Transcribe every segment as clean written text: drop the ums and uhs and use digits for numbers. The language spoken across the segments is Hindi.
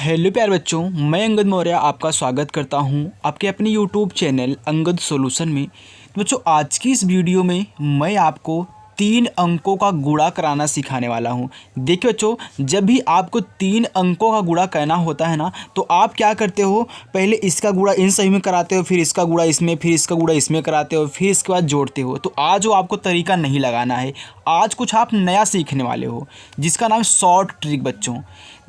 हेलो प्यारे बच्चों, मैं अंगद मौर्य आपका स्वागत करता हूं आपके अपने यूट्यूब चैनल अंगद सॉल्यूशन में। तो बच्चों, आज की इस वीडियो में मैं आपको 3 अंकों का गुणा कराना सिखाने वाला हूं। देखिए बच्चों, जब भी आपको 3 अंकों का गुणा करना होता है ना, तो आप क्या करते हो, पहले इसका गुणा इन सभी में कराते हो, फिर इसका गुणा इसमें, फिर इसका गुणा इसमें कराते हो, फिर इसके बाद जोड़ते हो। तो आज वो आपको तरीका नहीं लगाना है, आज कुछ आप नया सीखने वाले हो जिसका नाम है शॉर्ट ट्रिक। बच्चों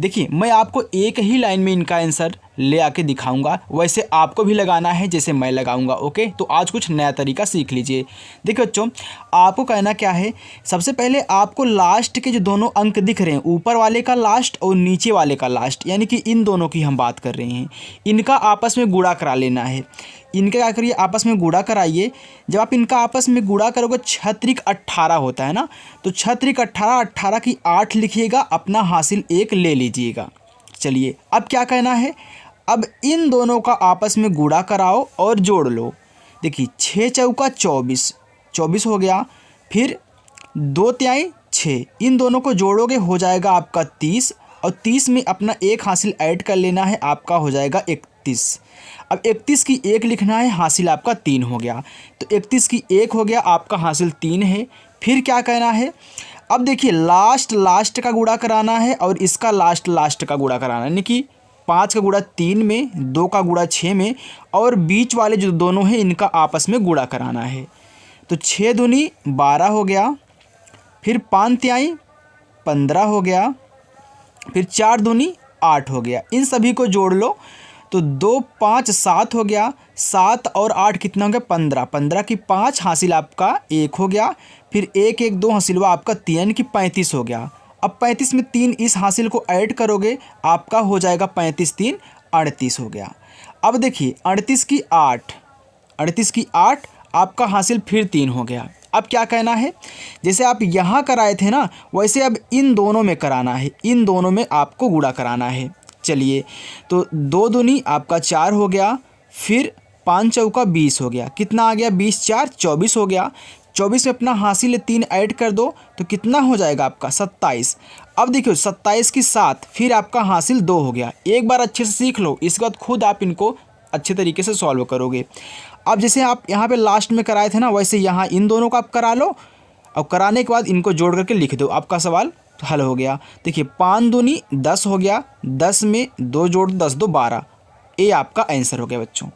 देखिए, मैं आपको एक ही लाइन में इनका आंसर ले आके दिखाऊंगा, वैसे आपको भी लगाना है जैसे मैं लगाऊंगा। ओके, तो आज कुछ नया तरीका सीख लीजिए। देखिए बच्चों, आपको कहना क्या है, सबसे पहले आपको लास्ट के जो दोनों अंक दिख रहे हैं, ऊपर वाले का लास्ट और नीचे वाले का लास्ट, यानी कि इन दोनों की हम बात कर रहे हैं, इनका आपस में गुणा करा लेना है। इनका क्या करिए, आपस में गुणा कराइए। जब आप इनका आपस में गुणा करोगे, 6 त्रिक 18 होता है ना, तो 6 त्रिक 18, 18 की 8 लिखिएगा, अपना हासिल 1 ले लीजिएगा। चलिए, अब क्या कहना है, अब इन दोनों का आपस में गुणा कराओ और जोड़ लो। देखिए, 6 चौका 24, 24 हो गया, फिर 2 तिहाई 6, इन दोनों को जोड़ोगे हो जाएगा आपका 30, और 30 में अपना 1 हासिल ऐड कर लेना है, आपका हो जाएगा 31। अब 31 की 1 लिखना है, हासिल आपका 3 हो गया। तो 31 की 1 हो गया, आपका हासिल 3 है। फिर क्या कहना है, अब देखिए, लास्ट का गुणा कराना है और इसका लास्ट का गुणा कराना है, यानी कि 5 का गुणा 3 में, 2 का गुणा 6 में, और बीच वाले जो दोनों हैं इनका आपस में गुणा कराना है। तो 6 दूनी 12 हो गया, फिर 5 तिहाई 15 हो गया, फिर 4 दूनी 8 हो गया। इन सभी को जोड़ लो तो 2 5 7 हो गया, 7 और 8 कितना हो गया, 15, 15 की 5 हासिल आपका 1 हो गया, फिर 1 1 2 हासिल हुआ आपका 3 की 35 हो गया। अब 35 में 3 इस हासिल को ऐड करोगे, आपका हो जाएगा 35 3 38 हो गया। अब देखिए, 38 की 8, 38 की 8, आपका हासिल फिर 3 हो गया। अब क्या कहना है, जैसे आप यहाँ कराए थे ना, वैसे अब इन दोनों में कराना है, इन दोनों में आपको गुणा कराना है। चलिए, तो 2 दूनी आपका 4 हो गया, फिर 5 चौका 20 हो गया, कितना आ गया, 20 4 24 हो गया। 24 में अपना हासिल 3 ऐड कर दो तो कितना हो जाएगा आपका 27। अब देखिए, 27 की 7, फिर आपका हासिल 2 हो गया। एक बार अच्छे से सीख लो, इसके बाद खुद आप इनको अच्छे तरीके से सॉल्व करोगे। अब जैसे आप यहाँ पे लास्ट में कराए थे ना, वैसे यहाँ इन दोनों को आप करा लो, और कराने के बाद इनको जोड़ करके लिख दो, आपका सवाल हल हो गया। देखिए, 5 दूनी 10 हो गया, 10 में 2 जोड़ 10 2 12, ये आपका आंसर हो गया। बच्चों,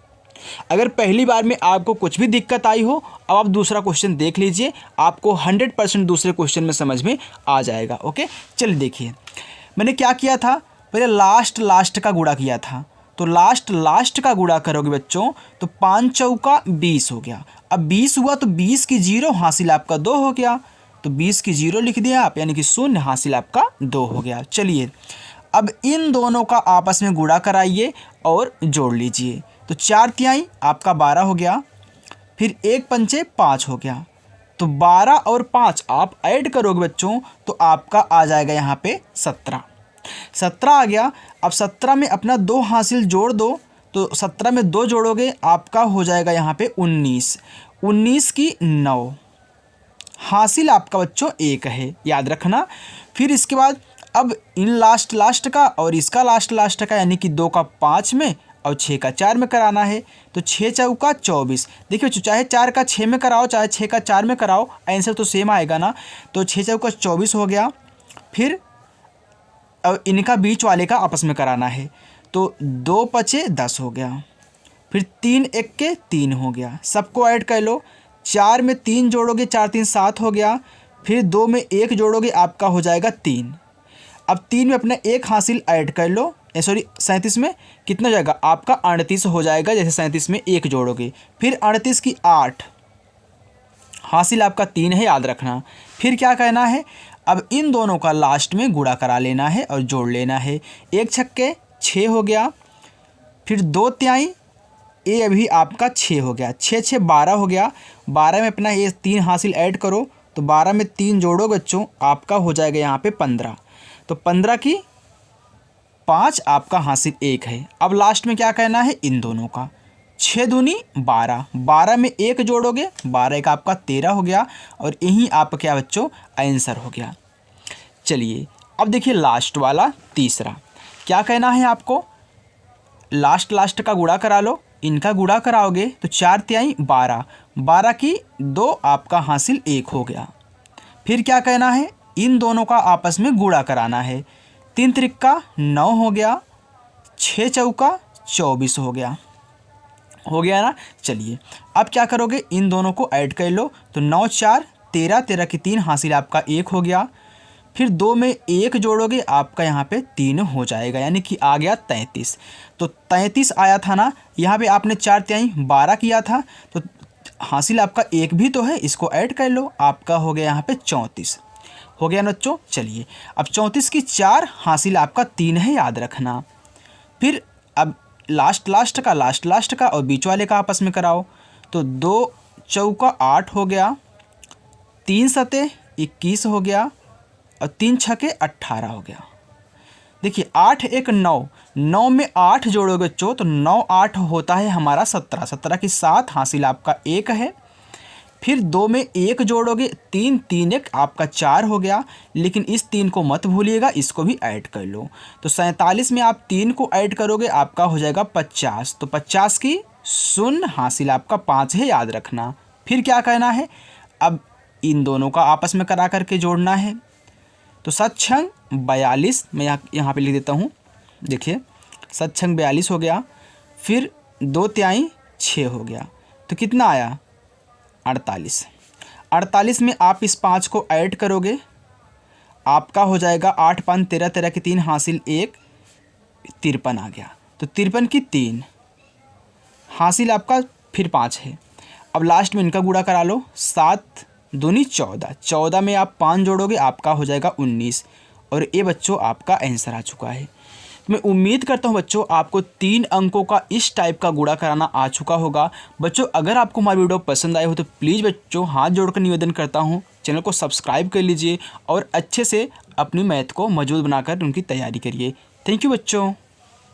अगर पहली बार में आपको कुछ भी दिक्कत आई हो, अब आप दूसरा क्वेश्चन देख लीजिए, आपको 100% दूसरे क्वेश्चन में समझ में आ जाएगा। ओके, चलिए देखिए, मैंने क्या किया था, पहले लास्ट का गुणा किया था। तो लास्ट का गुणा करोगे बच्चों, तो 5 चौका 20 हो गया। अब 20 हुआ तो 20 की 0, हासिल आपका 2 हो गया, तो 20 की 0 लिख दिया आप, यानी कि 0, हासिल आपका 2 हो गया। चलिए, अब इन दोनों का आपस में गुणा कराइए और जोड़ लीजिए। तो 4 तिहाई आपका 12 हो गया, फिर 1 पंचे 5 हो गया, तो 12 और 5 आप ऐड करोगे बच्चों, तो आपका आ जाएगा यहाँ पे 17 आ गया। अब 17 में अपना 2 हासिल जोड़ दो, तो 17 में 2 जोड़ोगे, आपका हो जाएगा यहाँ पे 19, 19 की 9, हासिल आपका बच्चों 1 है, याद रखना। फिर इसके बाद अब इन लास्ट का और इसका लास्ट का, यानी कि 2 का 5 में और 6 का 4 में कराना है। तो 6 चौका 24, देखिए, चाहे 4 का 6 में कराओ, चाहे 6 का 4 में कराओ, आंसर तो सेम आएगा ना। तो 6 चौका 24 हो गया, फिर अब इनका बीच वाले का आपस में कराना है, तो 2 पचे 10 हो गया, फिर 3 1 के 3 हो गया, सबको ऐड कर लो। 4 में 3 जोड़ोगे, 4 3 7 हो गया, फिर 2 में 1 जोड़ोगे, आपका हो जाएगा 3। अब 3 में अपना 1 हासिल ऐड कर लो, 37 में कितना जाएगा आपका 38 हो जाएगा, जैसे 37 में 1 जोड़ोगे, फिर 38 की 8, हासिल आपका 3 है, याद रखना। फिर क्या कहना है, अब इन दोनों का लास्ट में गुणा करा लेना है और जोड़ लेना है। 1 छक्के 6 हो गया, फिर 2 तिहाई, ये अभी आपका 6 हो गया, 6 6 12 हो गया, 12 में अपना ये 3 हासिल ऐड करो, तो 12 में 3 जोड़ो बच्चों, आपका हो जाएगा यहाँ पे 15, तो 15 की 5 आपका हासिल 1 है। अब लास्ट में क्या कहना है, इन दोनों का 6 दूनी 12, 12 में 1 जोड़ोगे, 12 का आपका 13 हो गया, और यही आपका क्या बच्चों आंसर हो गया। चलिए, अब देखिए लास्ट वाला तीसरा, क्या कहना है आपको, लास्ट का गुणा करा लो। इनका गुणा कराओगे तो 4 तिहाई 12, 12 की 2 आपका हासिल 1 हो गया। फिर क्या कहना है, इन दोनों का आपस में गुणा कराना है। 3 त्रिक्का 9 हो गया, 6 चौका 24 हो गया ना। चलिए अब क्या करोगे, इन दोनों को ऐड कर लो। तो 9 4 13, 13 की 3 हासिल आपका 1 हो गया। फिर 2 में 1 जोड़ोगे आपका यहाँ पे 3 हो जाएगा, यानी कि आ गया 33। तो 33 आया था ना, यहाँ पे आपने 4 तिहाई 12 किया था, तो हासिल आपका 1 भी तो है, इसको ऐड कर लो, आपका हो गया यहाँ पे 34 हो गया ना बच्चों। चलिए अब 34 की 4 हासिल आपका 3 है, याद रखना। फिर अब लास्ट का और बीच वाले का आपस में कराओ। तो 2 चौका 8 हो गया, 3 सते 21 हो गया और 3 छके 18 हो गया। देखिए 8 1 9, 9 में 8 जोड़ोगे बच्चों तो 9 8 होता है हमारा 17, 17 की 7 हासिल आपका 1 है। फिर 2 में 1 जोड़ोगे, 3 3 1 आपका 4 हो गया। लेकिन इस 3 को मत भूलिएगा, इसको भी ऐड कर लो। तो 47 में आप 3 को ऐड करोगे आपका हो जाएगा 50। तो 50 की 0 हासिल आपका 5 है, याद रखना। फिर क्या कहना है, अब इन दोनों का आपस में करा करके जोड़ना है। तो 7 छंग 42, मैं यहाँ पे लिख देता हूँ। देखिए 7 छंग 42 हो गया। फिर 2 तिहाई 6 हो गया, तो कितना आया 48। 48 में आप इस 5 को ऐड करोगे, आपका हो जाएगा 8 5 13, 13 की 3 हासिल 1, 53 आ गया। तो 53 की 3 हासिल आपका फिर 5 है। अब लास्ट में इनका गुणा करा लो, 7 दूनी 14, 14 में आप 5 जोड़ोगे आपका हो जाएगा 19। और ये बच्चों आपका आंसर आ चुका है। मैं उम्मीद करता हूँ बच्चों आपको 3 अंकों का इस टाइप का गुणा कराना आ चुका होगा। बच्चों अगर आपको हमारी वीडियो पसंद आए हो तो प्लीज़ बच्चों हाथ जोड़कर निवेदन करता हूँ, चैनल को सब्सक्राइब कर लीजिए और अच्छे से अपनी मैथ को मजबूत बनाकर उनकी तैयारी करिए। थैंक यू बच्चों।